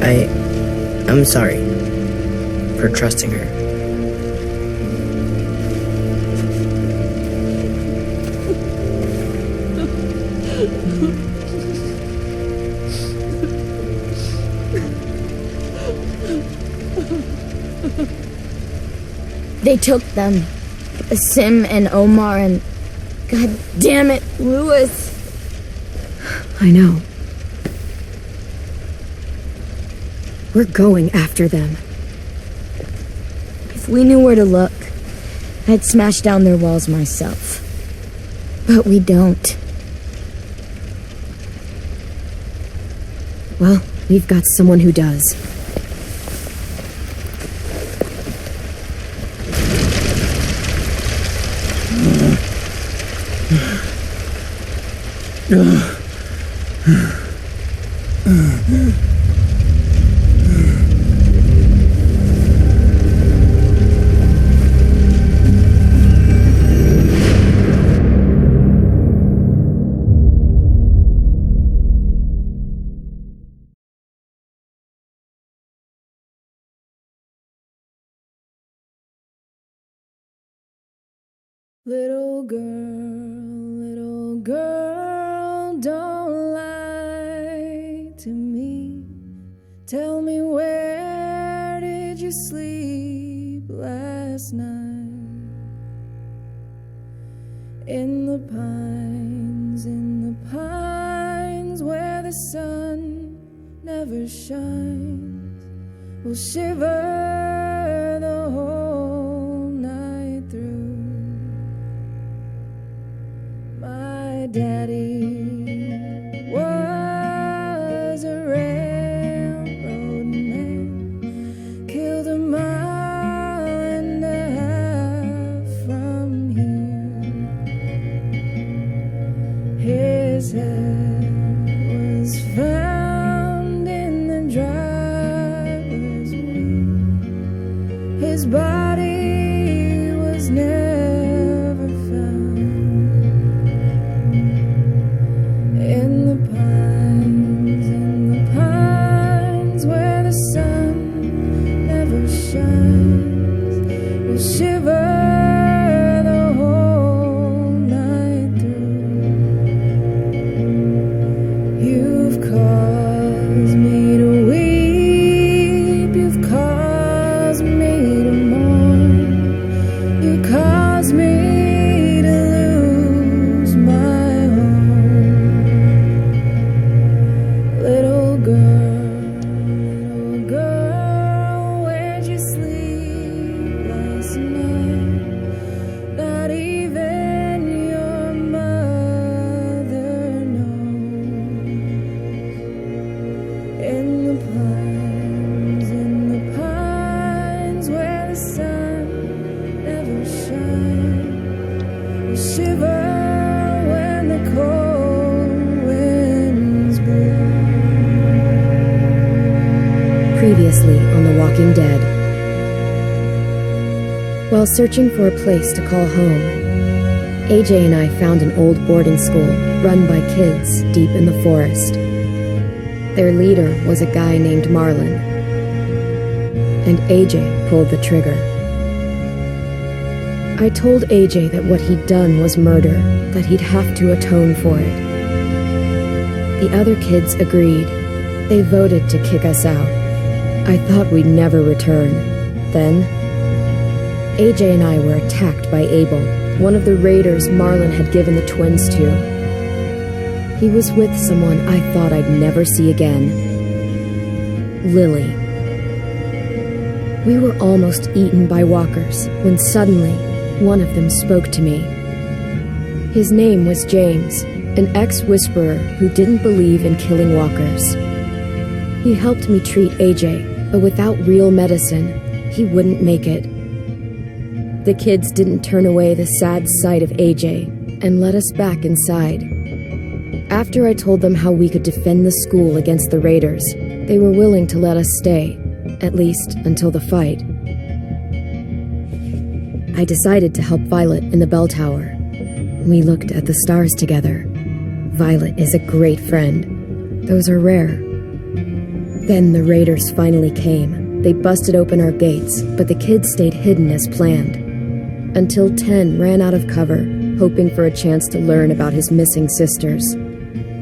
I'm sorry for trusting her. They took them. Sim and Omar and... God damn it, Louis. I know. We're going after them. If we knew where to look, I'd smash down their walls myself. But we don't. Well, we've got someone who does. Little girl, don't lie to me. Tell me, where did you sleep last night? In the pines where the sun never shines. We'll shiver the whole night through. My daddy was a railroad man, killed a mile and a half from here. His head was found in the driver's wheel. His body was never found. In the pines where the sun never shines, we'll shiver the whole night through. You've caused me to weep, you've caused me to mourn, you caused me to lose my home. Little girl, where'd you sleep last night? Not even your mother knows. In the pines where the sun never shines, we shiver when the cold winds blow. Previously on The Walking Dead. While searching for a place to call home, AJ and I found an old boarding school run by kids deep in the forest. Their leader was a guy named Marlon, and AJ pulled the trigger. I told AJ that what he'd done was murder, that he'd have to atone for it. The other kids agreed. They voted to kick us out. I thought we'd never return. Then, AJ and I were attacked by Abel, one of the raiders Marlon had given the twins to. He was with someone I thought I'd never see again. Lily. We were almost eaten by walkers when suddenly one of them spoke to me. His name was James, an ex-whisperer who didn't believe in killing walkers. He helped me treat AJ, but without real medicine, he wouldn't make it. The kids didn't turn away the sad sight of AJ and let us back inside. After I told them how we could defend the school against the raiders, they were willing to let us stay, at least until the fight. I decided to help Violet in the bell tower. We looked at the stars together. Violet is a great friend. Those are rare. Then the raiders finally came. They busted open our gates, but the kids stayed hidden as planned. Until 10 ran out of cover, hoping for a chance to learn about his missing sisters.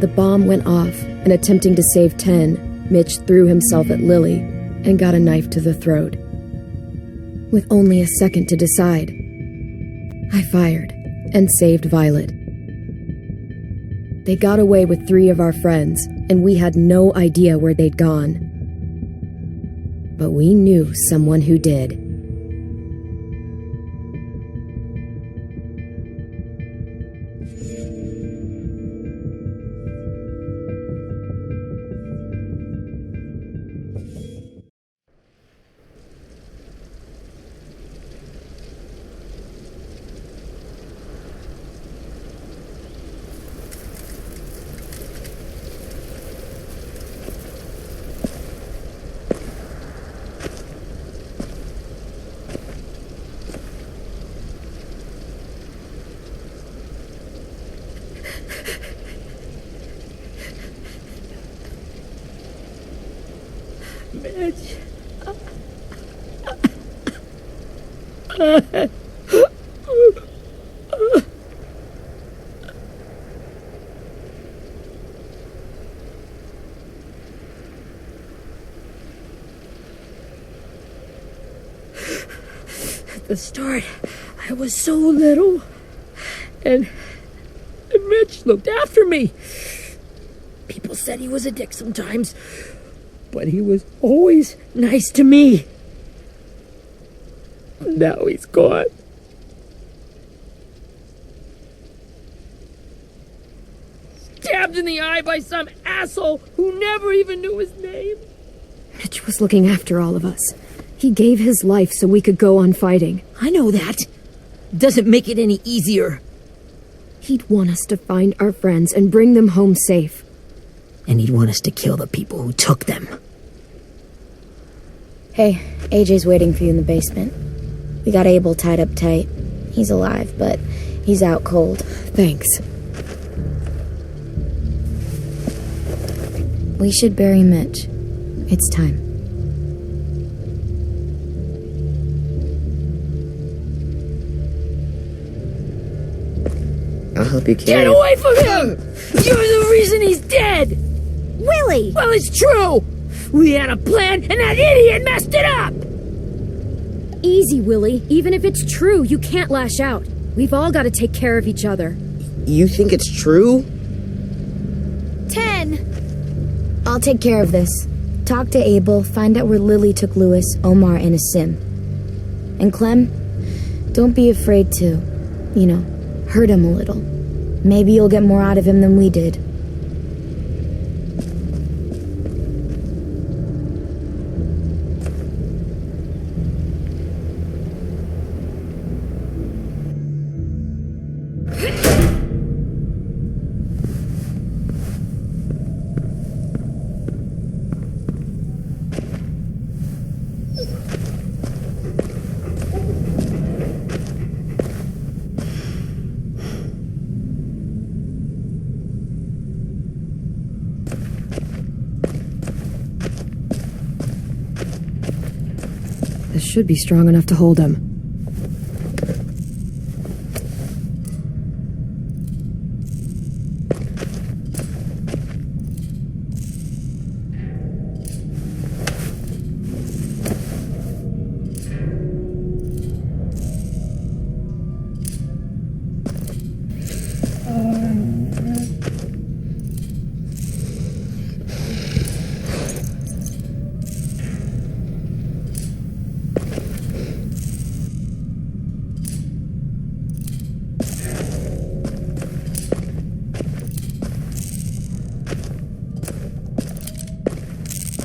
The bomb went off, and attempting to save 10, Mitch threw himself at Lily and got a knife to the throat. With only a second to decide, I fired and saved Violet. They got away with 3 of our friends, and we had no idea where they'd gone. But we knew someone who did. Mitch. At the start, I was so little, and Mitch looked after me. People said he was a dick sometimes, but he was always nice to me. Now he's gone. Stabbed in the eye by some asshole who never even knew his name. Mitch was looking after all of us. He gave his life so we could go on fighting. I know that. Doesn't make it any easier. He'd want us to find our friends and bring them home safe. And he'd want us to kill the people who took them. Hey, AJ's waiting for you in the basement. We got Abel tied up tight. He's alive, but he's out cold. Thanks. We should bury Mitch. It's time. I'll help you carry Get it. away from him! You're the reason he's dead! Willie! Well, it's true! We had a plan, and that idiot messed it up! Easy, Willie. Even if it's true, you can't lash out. We've all got to take care of each other. You think it's true? 10! I'll take care of this. Talk to Abel, find out where Lily took Lewis, Omar, and Asim. And Clem, don't be afraid to, hurt him a little. Maybe you'll get more out of him than we did. This should be strong enough to hold him.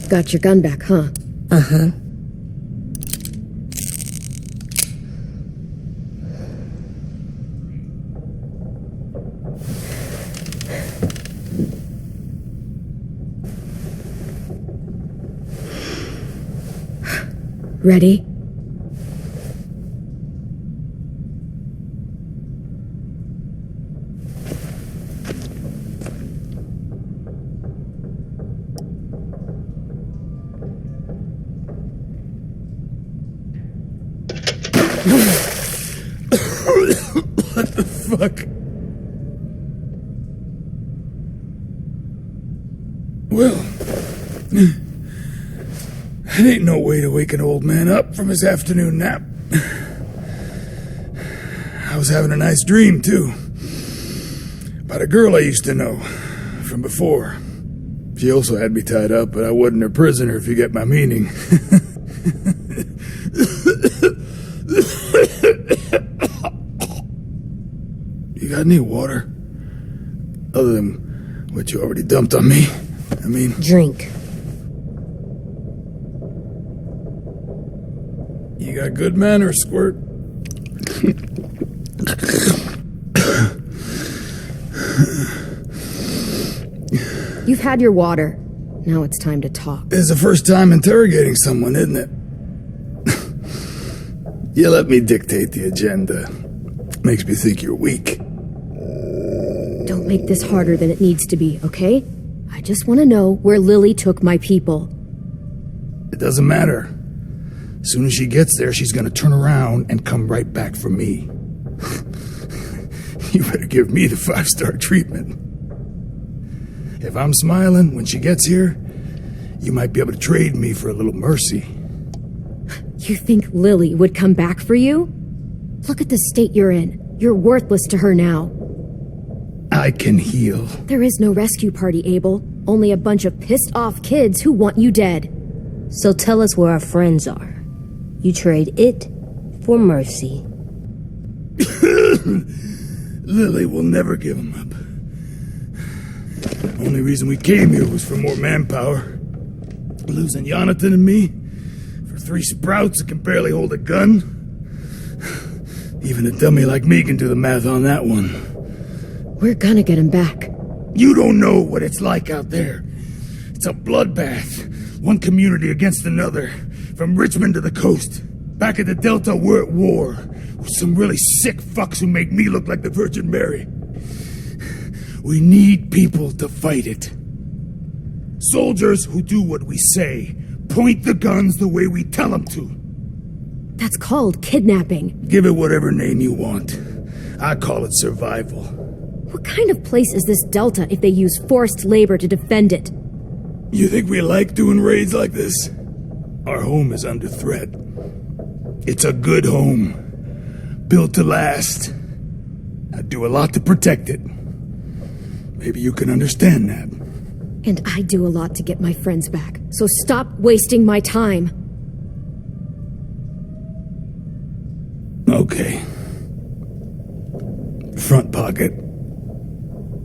Got your gun back, huh? Uh-huh. Ready? What the fuck? Well, that ain't no way to wake an old man up from his afternoon nap. I was having a nice dream, too. About a girl I used to know from before. She also had me tied up, but I wasn't her prisoner, if you get my meaning. You got any water? Other than what you already dumped on me? I mean... Drink. You got good manners, Squirt. You've had your water. Now it's time to talk. It's the first time interrogating someone, isn't it? You let me dictate the agenda. Makes me think you're weak. Don't make this harder than it needs to be, okay? I just want to know where Lily took my people. It doesn't matter. As soon as she gets there, she's gonna turn around and come right back for me. You better give me the 5-star treatment. If I'm smiling when she gets here, you might be able to trade me for a little mercy. You think Lily would come back for you? Look at the state you're in. You're worthless to her now. I can heal. There is no rescue party, Abel. Only a bunch of pissed-off kids who want you dead. So tell us where our friends are. You trade it for mercy. Lily will never give him up. Only reason we came here was for more manpower. Losing Jonathan and me for 3 sprouts that can barely hold a gun. Even a dummy like me can do the math on that one. We're gonna get him back. You don't know what it's like out there. It's a bloodbath. One community against another. From Richmond to the coast. Back at the Delta, we're at war. With some really sick fucks who make me look like the Virgin Mary. We need people to fight it. Soldiers who do what we say. Point the guns the way we tell them to. That's called kidnapping. Give it whatever name you want. I call it survival. What kind of place is this Delta if they use forced labor to defend it? You think we like doing raids like this? Our home is under threat. It's a good home. Built to last. I do a lot to protect it. Maybe you can understand that. And I do a lot to get my friends back. So stop wasting my time. Okay. Front pocket.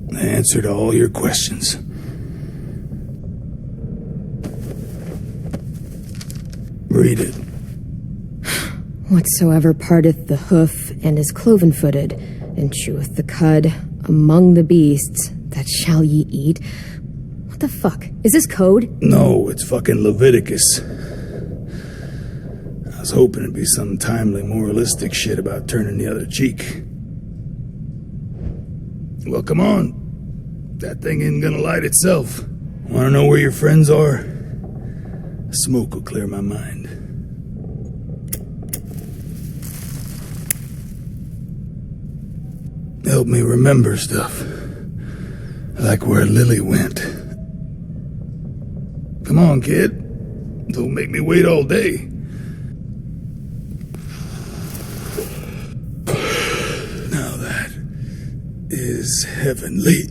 The answer to all your questions. Read it. Whatsoever parteth the hoof and is cloven-footed, and cheweth the cud among the beasts, that shall ye eat. What the fuck? Is this code? No, it's fucking Leviticus. I was hoping it'd be some timely moralistic shit about turning the other cheek. Well, come on. That thing ain't gonna light itself. Wanna know where your friends are? Smoke will clear my mind. Help me remember stuff. Like where Lily went. Come on, kid. Don't make me wait all day. Now that is heavenly.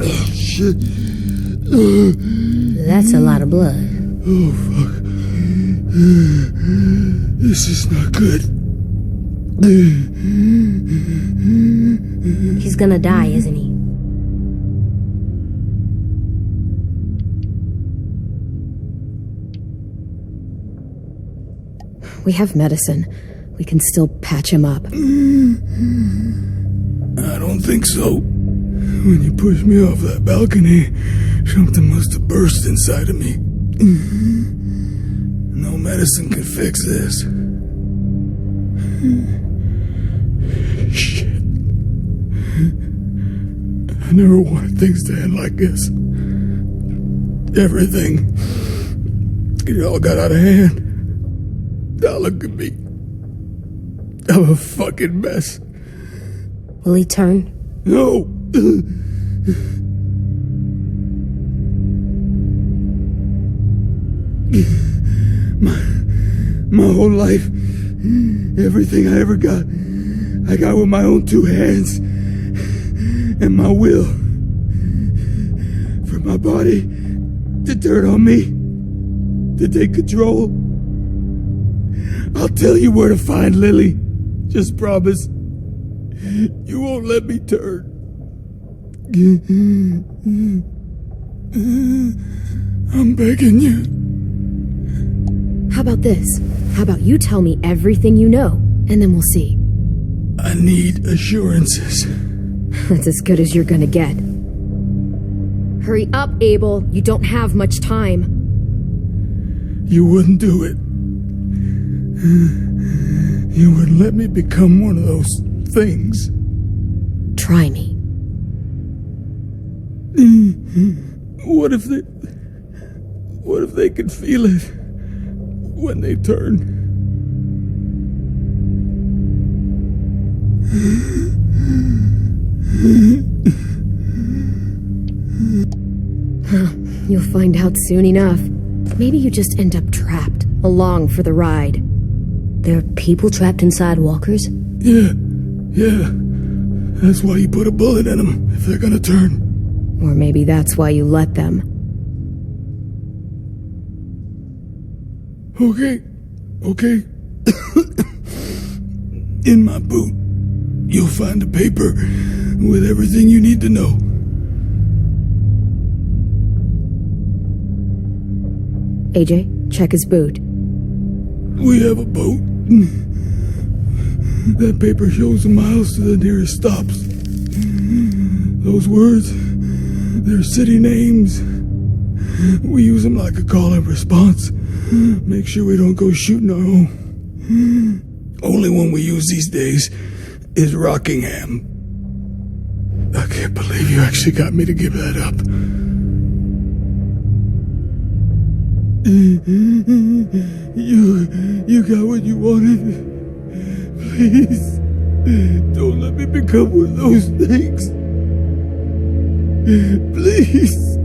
Oh, shit. That's a lot of blood. Oh, fuck. This is not good. He's gonna die, isn't he? We have medicine. We can still patch him up. I don't think so. When you pushed me off that balcony, something must have burst inside of me. No medicine could fix this. I never wanted things to end like this. Everything, it all got out of hand. Now look at me. I'm a fucking mess. Will he turn? No. My whole life, everything I ever got, I got with my own two hands and my will. For my body to turn on me, to take control. I'll tell you where to find Lily. Just promise you won't let me turn. I'm begging you. How about this? How about you tell me everything you know, and then we'll see. I need assurances. That's as good as you're gonna get. Hurry up, Abel. You don't have much time. You wouldn't do it. You wouldn't let me become one of those things. Try me. What if they could feel it when they turn? You'll find out soon enough. Maybe you just end up trapped, along for the ride. There are people trapped inside walkers? Yeah. That's why you put a bullet in them, if they're gonna turn. Or maybe that's why you let them. Okay. In my boot, you'll find a paper with everything you need to know. AJ, check his boot. We have a boat. That paper shows the miles to the nearest stops. Those words, they're city names. We use them like a call and response. Make sure we don't go shooting our own. Only one we use these days is Rockingham. I can't believe you actually got me to give that up. You got what you wanted. Please, don't let me become one of those things. Please,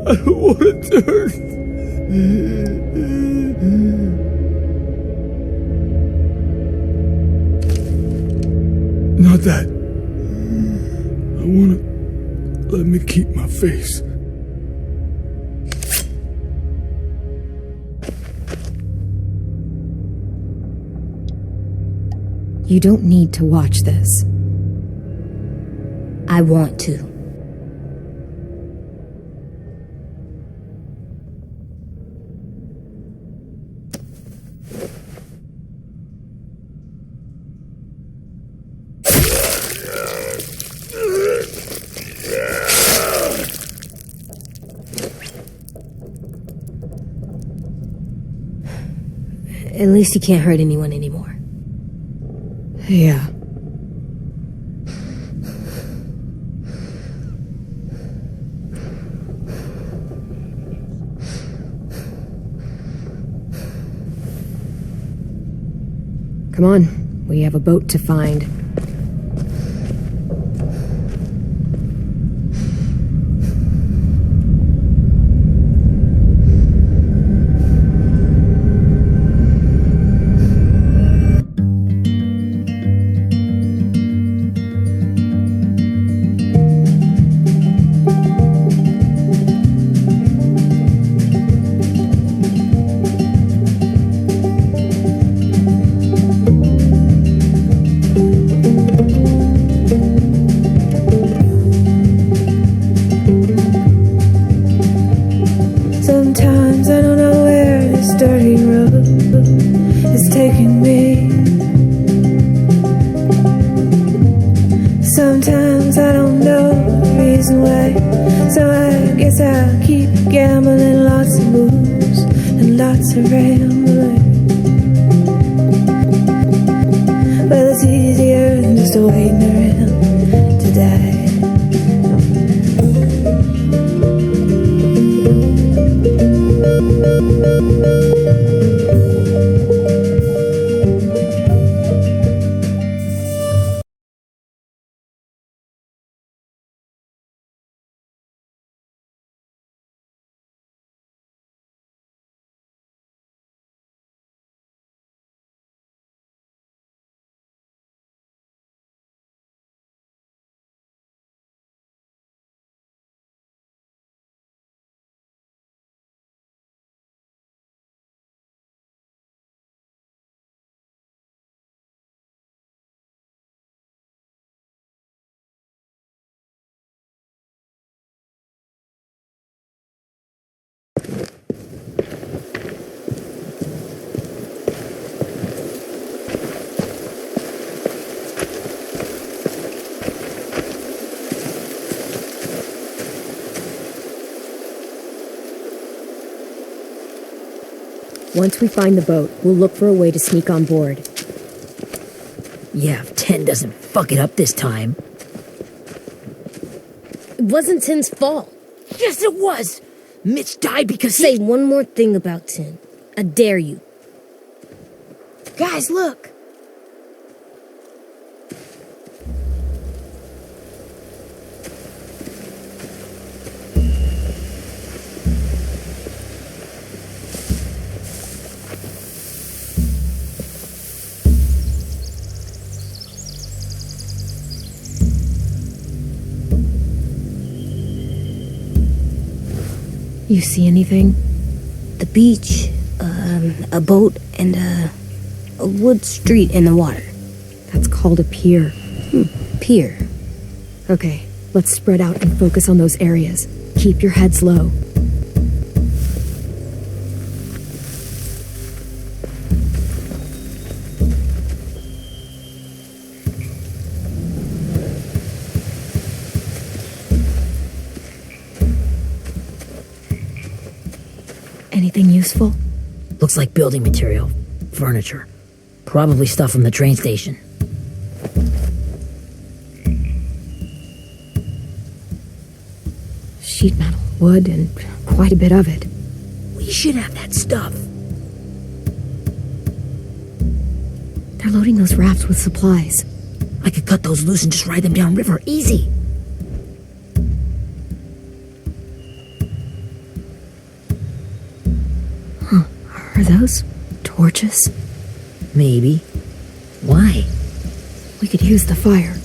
I don't want to turn. Not that. I want to let me keep my face. You don't need to watch this. I want to. At least he can't hurt anyone anymore. Yeah. Come on, we have a boat to find. Sometimes I don't know where this dirty road is taking me. Sometimes I don't know the reason why, so I guess I'll keep gambling. Lots of moves and lots of rambling. Well, it's easier than just waiting around to die. Once we find the boat, we'll look for a way to sneak on board. Yeah, if 10 doesn't fuck it up this time. It wasn't Tin's fault. Yes, it was! Mitch died because Say one more thing about Tin. I dare you. Guys, look! You see anything? The beach, a boat, and a wood street in the water. That's called a pier. Pier. Okay, let's spread out and focus on those areas. Keep your heads low. Anything useful? Looks like building material. Furniture. Probably stuff from the train station. Sheet metal, wood, and quite a bit of it. We should have that stuff. They're loading those rafts with supplies. I could cut those loose and just ride them downriver. Easy. Are those torches? Maybe. Why? We could use the fire.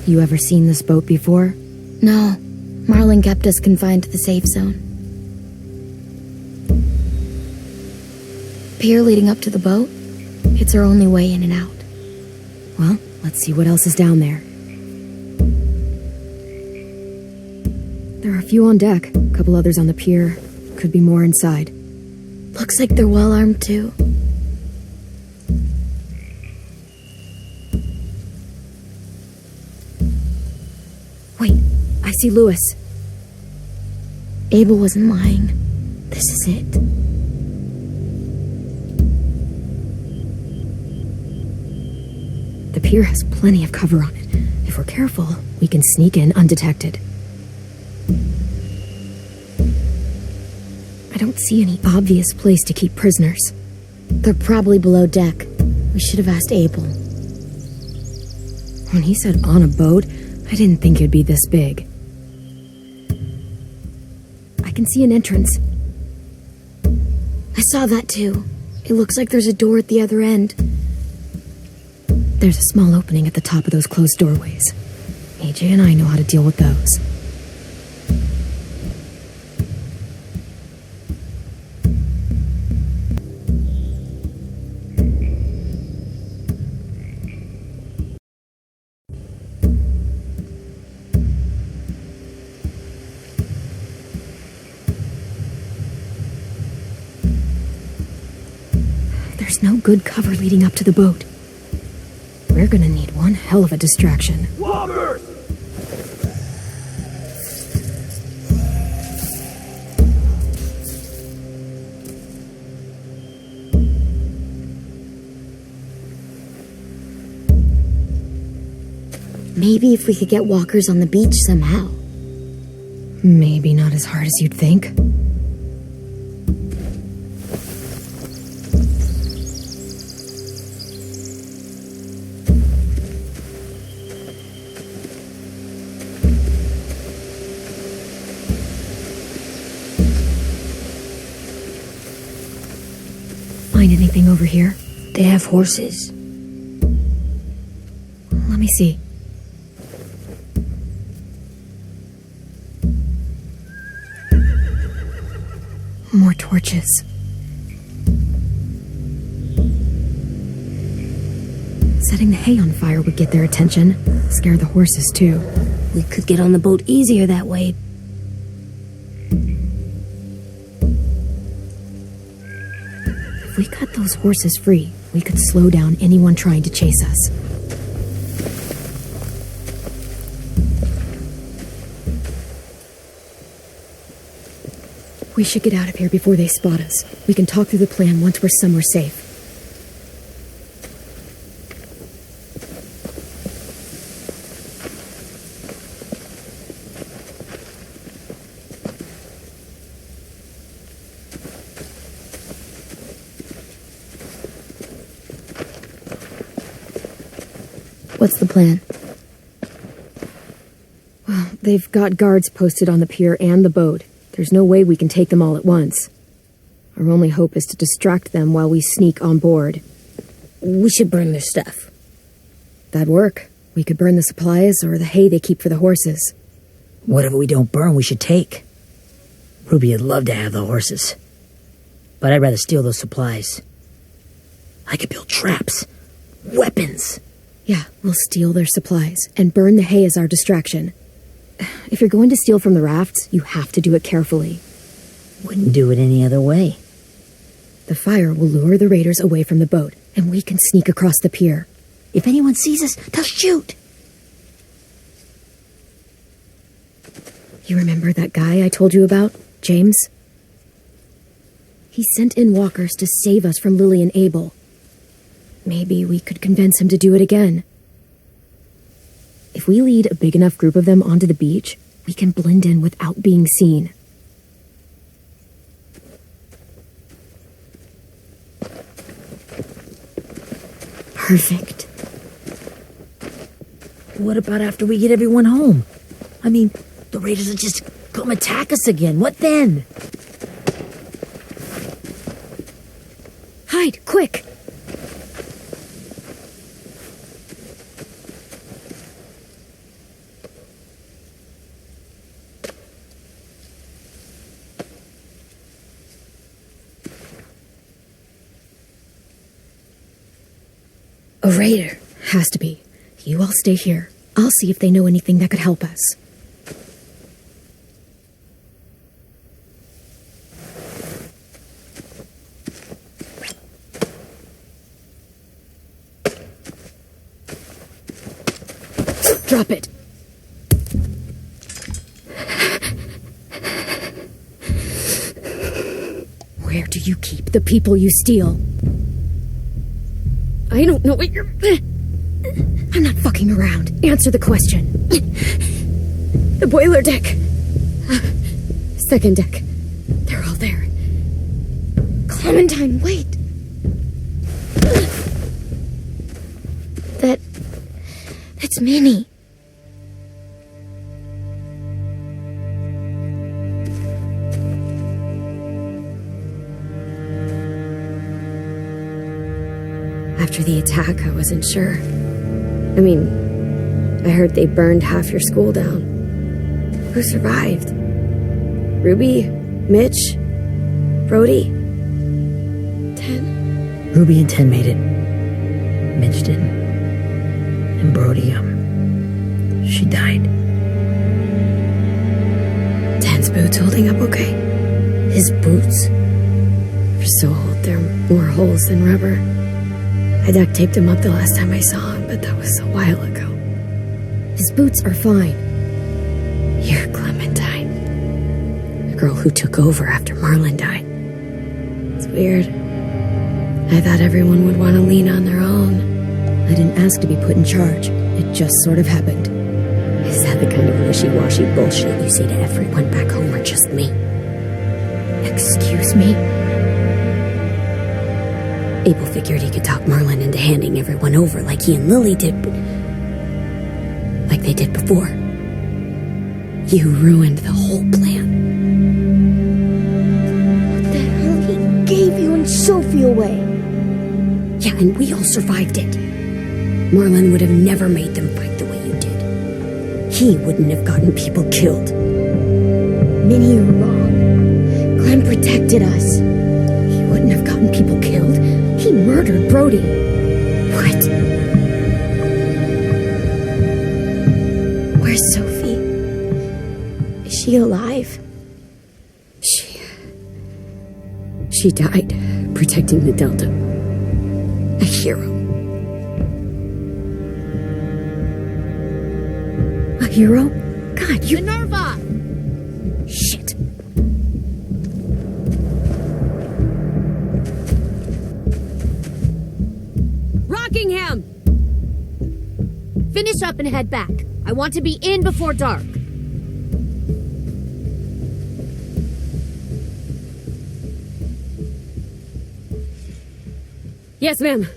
You ever seen this boat before? No. Marlin kept us confined to the safe zone. Pier leading up to the boat? It's our only way in and out. Well, let's see what else is down there. There are a few on deck, a couple others on the pier. Could be more inside. Looks like they're well armed too. Wait, I see Lewis. Abel wasn't lying. This is it. The pier has plenty of cover on it. If we're careful, we can sneak in undetected. I don't see any obvious place to keep prisoners. They're probably below deck. We should have asked Abel. When he said on a boat, I didn't think it'd be this big. I can see an entrance. I saw that too. It looks like there's a door at the other end. There's a small opening at the top of those closed doorways. AJ and I know how to deal with those. There's no good cover leading up to the boat. We're gonna need one hell of a distraction. Walkers! Maybe if we could get walkers on the beach somehow. Maybe not as hard as you'd think. Find anything over here? They have horses. Let me see. More torches. Setting the hay on fire would get their attention. Scare the horses, too. We could get on the boat easier that way. If we cut those horses free, we could slow down anyone trying to chase us. We should get out of here before they spot us. We can talk through the plan once we're somewhere safe. What's the plan? Well, they've got guards posted on the pier and the boat. There's no way we can take them all at once. Our only hope is to distract them while we sneak on board. We should burn their stuff. That'd work. We could burn the supplies or the hay they keep for the horses. Whatever we don't burn, we should take. Ruby would love to have the horses. But I'd rather steal those supplies. I could build traps. Weapons. Yeah, we'll steal their supplies and burn the hay as our distraction. If you're going to steal from the rafts, you have to do it carefully. Wouldn't do it any other way. The fire will lure the raiders away from the boat, and we can sneak across the pier. If anyone sees us, they'll shoot. You remember that guy I told you about, James? He sent in walkers to save us from Lily and Abel. Maybe we could convince him to do it again. If we lead a big enough group of them onto the beach, we can blend in without being seen. Perfect. What about after we get everyone home? I mean, the raiders will just come attack us again. What then? Hide, quick! A raider. Has to be. You all stay here. I'll see if they know anything that could help us. Drop it. Where do you keep the people you steal? I don't know what you're... I'm not fucking around. Answer the question. The boiler deck. Second deck. They're all there. Clementine, wait. That's Minnie. After the attack, I wasn't sure. I mean, I heard they burned half your school down. Who survived? Ruby? Mitch? Brody? 10? Ruby and 10 made it. Mitch didn't. And Brody, she died. 10's boots holding up okay? His boots? They're so old, they're more holes than rubber. I duct taped him up the last time I saw him, but that was a while ago. His boots are fine. You're Clementine. The girl who took over after Marlon died. It's weird. I thought everyone would want to lean on their own. I didn't ask to be put in charge. It just sort of happened. Is that the kind of wishy-washy bullshit you say to everyone back home or just me? Excuse me? Abel figured he could talk Merlin into handing everyone over like he and Lily did, but like they did before. You ruined the whole plan. What the hell? He gave you and Sophie away. Yeah, and we all survived it. Merlin would have never made them fight the way you did. He wouldn't have gotten people killed. Minnie, you're wrong. Clem protected us. He wouldn't have gotten people killed. He murdered Brody. What? Where's Sophie? Is she alive? She died protecting the Delta. A hero. A hero? God, you... Minerva! Shit. Rockingham! Finish up and head back. I want to be in before dark. Yes, ma'am.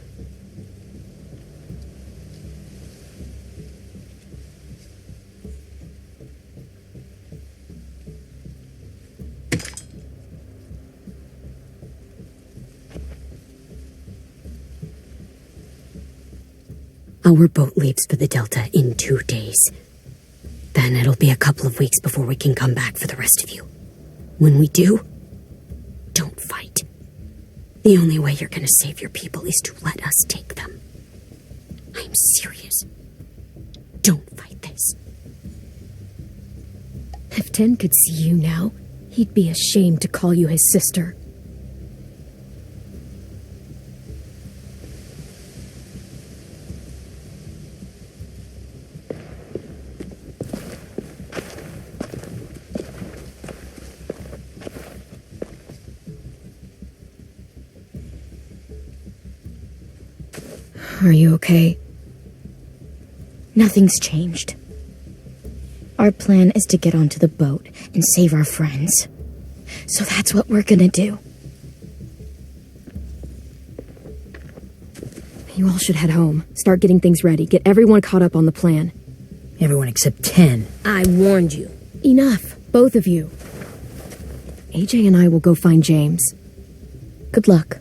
Our boat leaves for the Delta in 2 days. Then it'll be a couple of weeks before we can come back for the rest of you. When we do, don't fight. The only way you're gonna save your people is to let us take them. I'm serious. Don't fight this. If Ten could see you now, he'd be ashamed to call you his sister. Are you okay? Nothing's changed. Our plan is to get onto the boat and save our friends. So that's what we're gonna do. You all should head home. Start getting things ready. Get everyone caught up on the plan. Everyone except 10. I warned you. Enough, both of you. AJ and I will go find James. Good luck.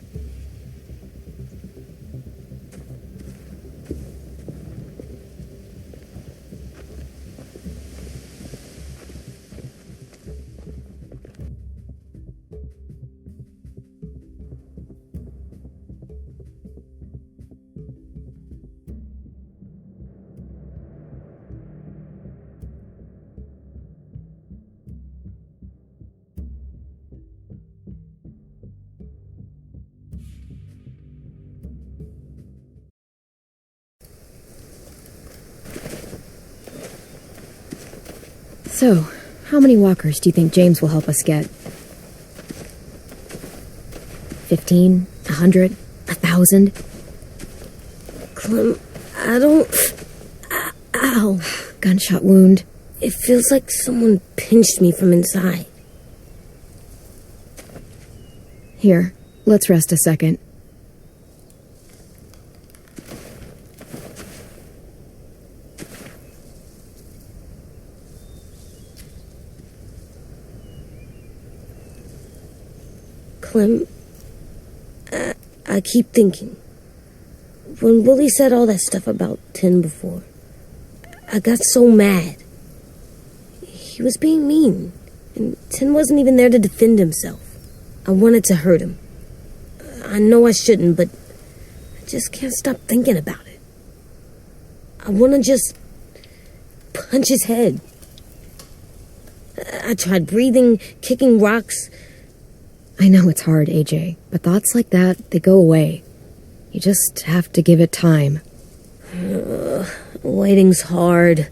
So, how many walkers do you think James will help us get? 15? 100? 1,000? Clem, I don't... Ow. Gunshot wound. It feels like someone pinched me from inside. Here, let's rest a second. Clem, I keep thinking. When Willie said all that stuff about 10 before, I got so mad. He was being mean, and 10 wasn't even there to defend himself. I wanted to hurt him. I know I shouldn't, but I just can't stop thinking about it. I want to just punch his head. I tried breathing, kicking rocks. I know it's hard, AJ, but thoughts like that, they go away. You just have to give it time. Waiting's hard.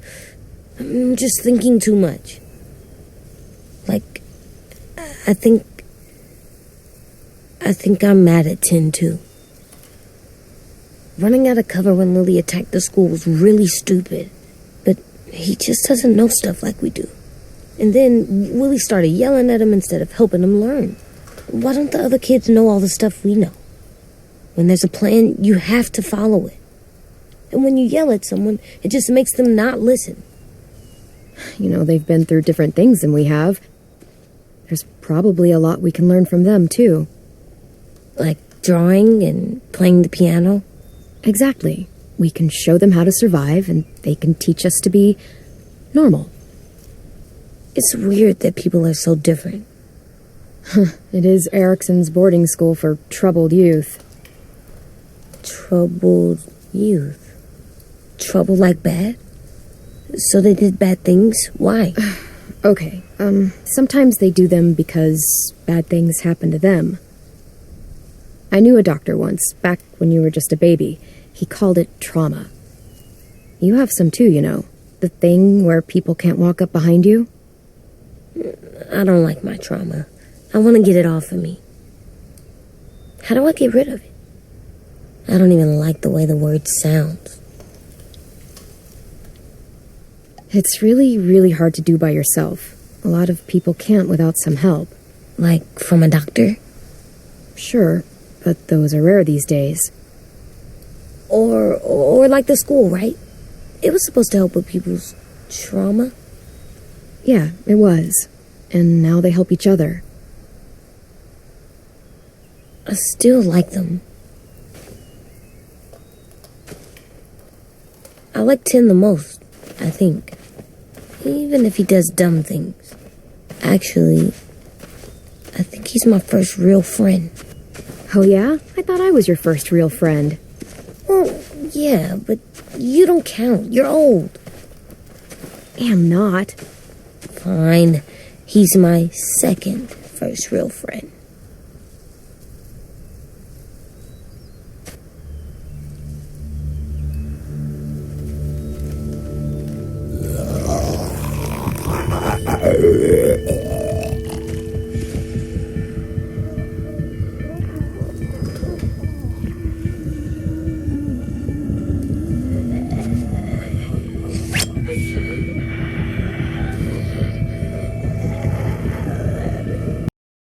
I'm just thinking too much. Like, I think I'm mad at 10 too. Running out of cover when Lily attacked the school was really stupid. But he just doesn't know stuff like we do. And then Willie started yelling at him instead of helping him learn. Why don't the other kids know all the stuff we know? When there's a plan, you have to follow it. And when you yell at someone, it just makes them not listen. You know, they've been through different things than we have. There's probably a lot we can learn from them, too. Like drawing and playing the piano? Exactly. We can show them how to survive, and they can teach us to be normal. It's weird that people are so different. It is Erickson's boarding school for troubled youth. Troubled youth? Trouble like bad? So they did bad things? Why? Okay, sometimes they do them because bad things happen to them. I knew a doctor once, back when you were just a baby. He called it trauma. You have some too, you know. The thing where people can't walk up behind you. I don't like my trauma. I want to get it off of me. How do I get rid of it? I don't even like the way the word sounds. It's really, really hard to do by yourself. A lot of people can't without some help. Like from a doctor? Sure, but those are rare these days. Or like the school, right? It was supposed to help with people's trauma. Yeah, it was. And now they help each other. I still like them. I like Tin the most, I think. Even if he does dumb things. Actually, I think he's my first real friend. Oh yeah? I thought I was your first real friend. Well, yeah, but you don't count. You're old. Am not. Fine. He's my second first real friend.